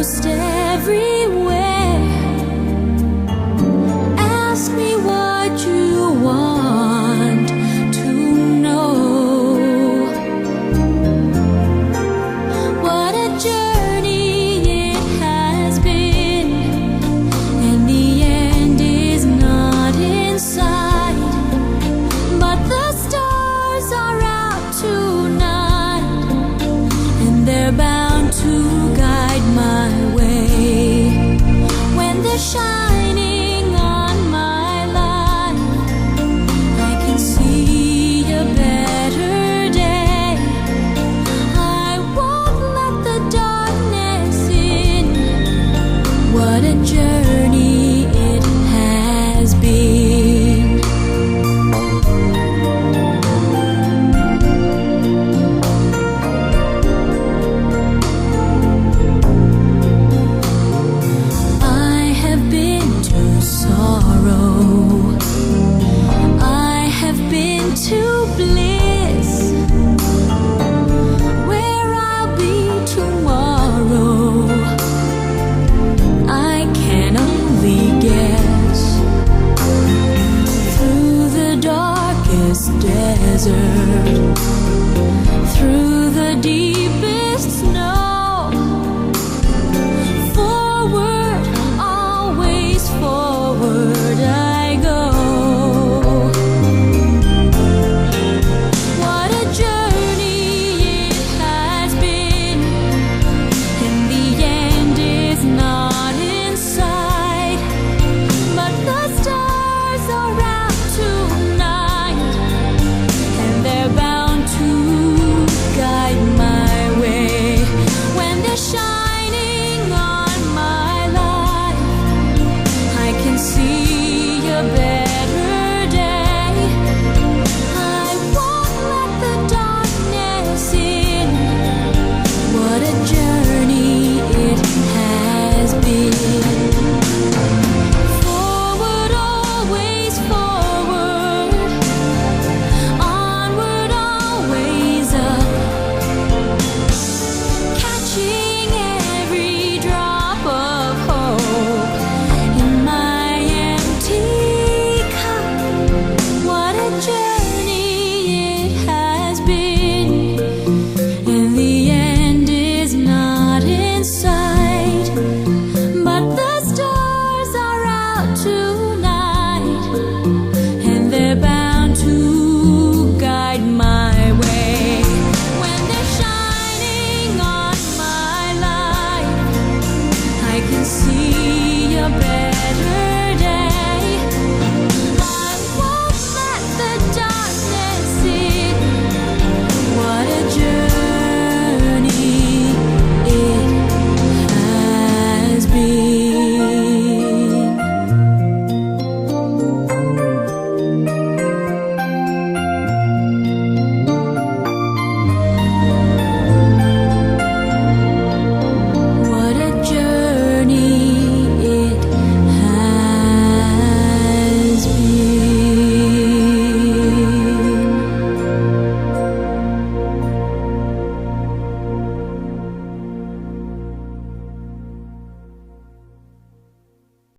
almost everywhere. Ask me what you want to know. What a journey it has been, and the end is not in sight. But the stars are out tonight, and they're bound to guide my way. When they're shining on my life, I can see a better day. I won't let the darkness in. What a journey it has been. I have been to sorrow, I have been to bliss. Where I'll be tomorrow, I can only guess. Through the darkest desert, through the deepest snow, forward, always forward I go. What a journey it has been, and the end is not in sight. But the stars are out tonight, and they're bound to guide my way. When they're shining on my life, I can see a better day. I won't let the darkness in. What a journey it has been. Forward, always forward. Onward, always up. Catching every drop of hope in my empty cup. What a journey it has been, and the end is not in sight. But the stars are out tonight, and they're bound to guide my way. When they're shining on my life, I can see a better day.